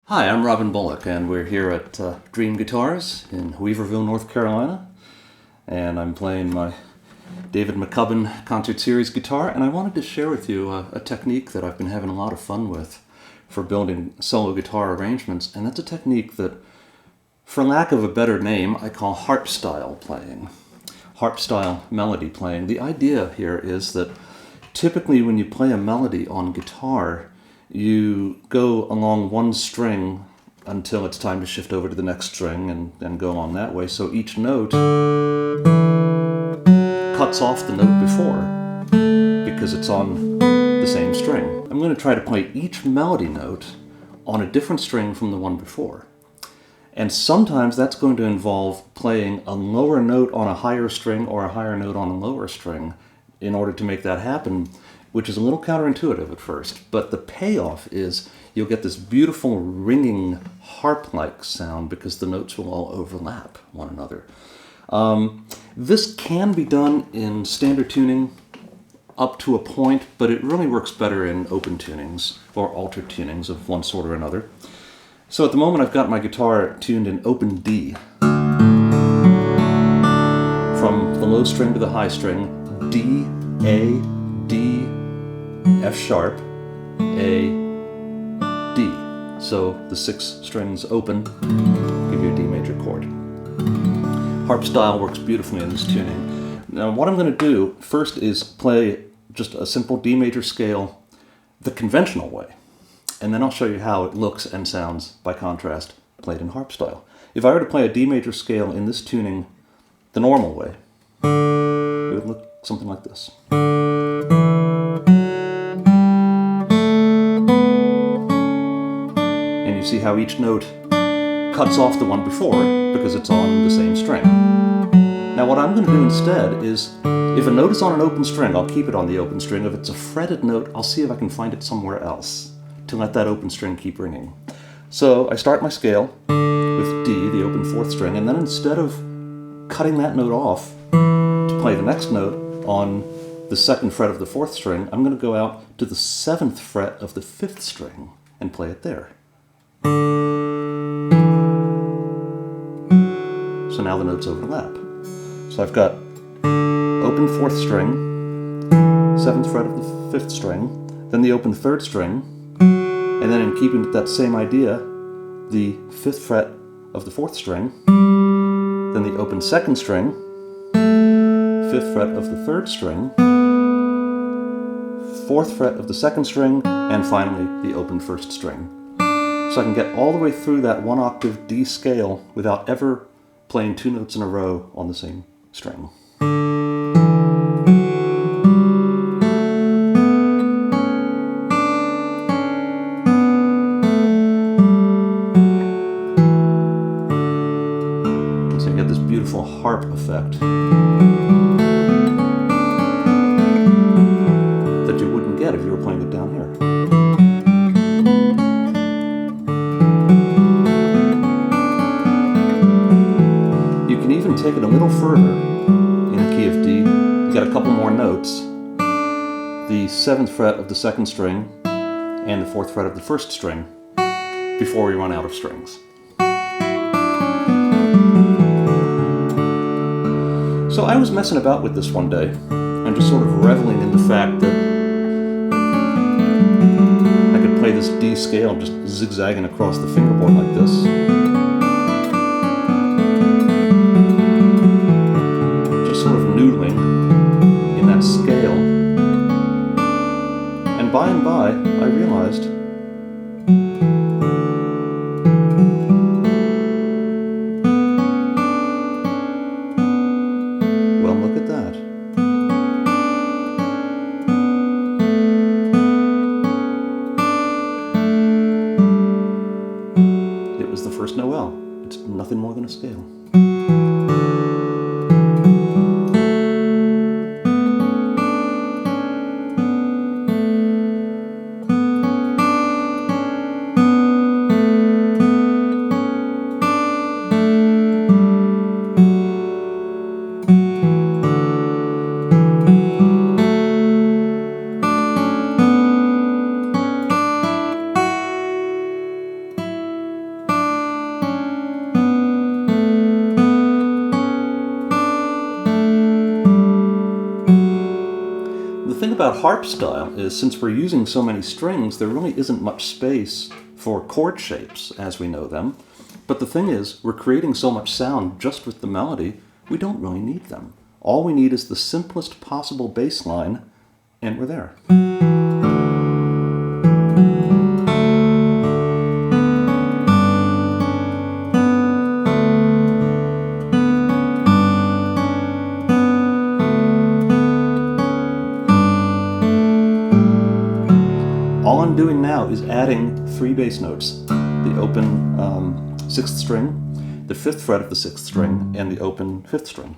Hi, I'm Robin Bullock, and we're here at Dream Guitars in Weaverville, North Carolina. And I'm playing my David McCubbin Concert Series guitar, and I wanted to share with you a technique that I've been having a lot of fun with for building solo guitar arrangements, and that's a technique that, for lack of a better name, I call Harp-Style playing. Harp-Style melody playing. The idea here is that typically when you play a melody on guitar, you go along one string until it's time to shift over to the next string and go on that way. So each note cuts off the note before because it's on the same string. I'm going to try to play each melody note on a different string from the one before. And sometimes that's going to involve playing a lower note on a higher string or a higher note on a lower string in order to make that happen, which is a little counterintuitive at first, but the payoff is you'll get this beautiful ringing harp-like sound because the notes will all overlap one another. This can be done in standard tuning up to a point, but it really works better in open tunings or altered tunings of one sort or another. So at the moment I've got my guitar tuned in open D. From the low string to the high string, D, A, D, F sharp, A, D. So the 6 strings open give you a D major chord. Harp-Style works beautifully in this tuning. Now what I'm going to do first is play just a simple D major scale the conventional way, and then I'll show you how it looks and sounds by contrast played in Harp-Style. If I were to play a D major scale in this tuning the normal way, it would look something like this. See how each note cuts off the one before because it's on the same string. Now what I'm going to do instead is, if a note is on an open string, I'll keep it on the open string. If it's a fretted note, I'll see if I can find it somewhere else to let that open string keep ringing. So I start my scale with D, the open 4th string, and then instead of cutting that note off to play the next note on the 2nd fret of the 4th string, I'm going to go out to the 7th fret of the 5th string and play it there. So now the notes overlap. So I've got open 4th string, 7th fret of the 5th string, then the open 3rd string, and then in keeping with that same idea, the 5th fret of the 4th string, then the open 2nd string, 5th fret of the 3rd string, 4th fret of the 2nd string, and finally the open 1st string. So I can get all the way through that 1 octave D scale without ever playing 2 notes in a row on the same string. So you get this beautiful harp effect that you wouldn't get if you were playing it down here. Take it a little further in the key of D, you've got a couple more notes, the 7th fret of the 2nd string and the 4th fret of the 1st string before we run out of strings. So I was messing about with this one day and just sort of reveling in the fact that I could play this D scale just zigzagging across the fingerboard like this. Noodling in that scale, and by, I realized well, look at that. It was the First Noel. It's nothing more than a scale. harp style is, since we're using so many strings, there really isn't much space for chord shapes as we know them. But the thing is, we're creating so much sound just with the melody, we don't really need them. All we need is the simplest possible bass line, and we're there. All I'm doing now is adding 3 bass notes. The open 6th string, the 5th fret of the 6th string, and the open 5th string.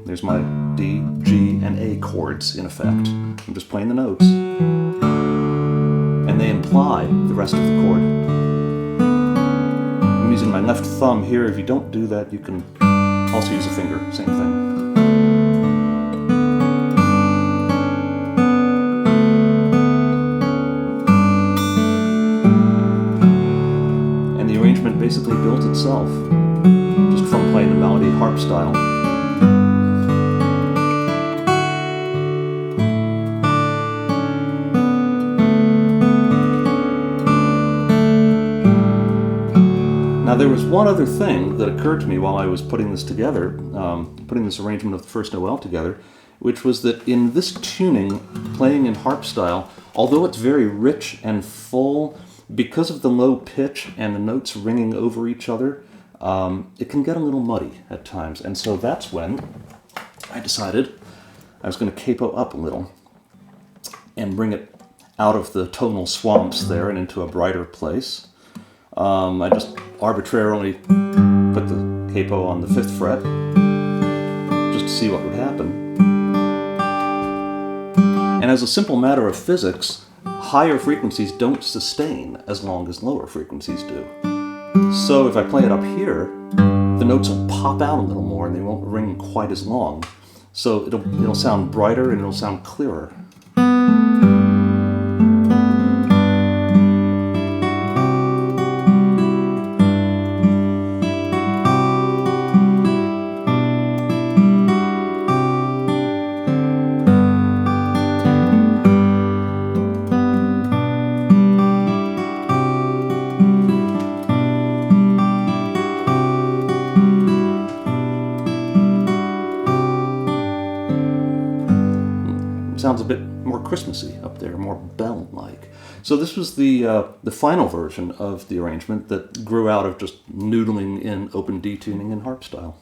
There's my D, G, and A chords in effect. I'm just playing the notes. And they imply the rest of the chord. I'm using my left thumb here. If you don't do that, you can also use a finger, same thing. Basically built itself, just from playing the melody harp style. Now there was one other thing that occurred to me while I was putting this together, putting this arrangement of the First Noel together, which was that in this tuning, playing in harp style, although it's very rich and full, because of the low pitch and the notes ringing over each other, it can get a little muddy at times. And so that's when I decided I was going to capo up a little and bring it out of the tonal swamps there and into a brighter place. I just arbitrarily put the capo on the 5th fret just to see what would happen. And as a simple matter of physics, higher frequencies don't sustain as long as lower frequencies do. So if I play it up here, the notes will pop out a little more and they won't ring quite as long. So it'll sound brighter and it'll sound clearer. Sounds a bit more Christmassy up there, more bell-like. So this was the final version of the arrangement that grew out of just noodling in open D tuning in harp style.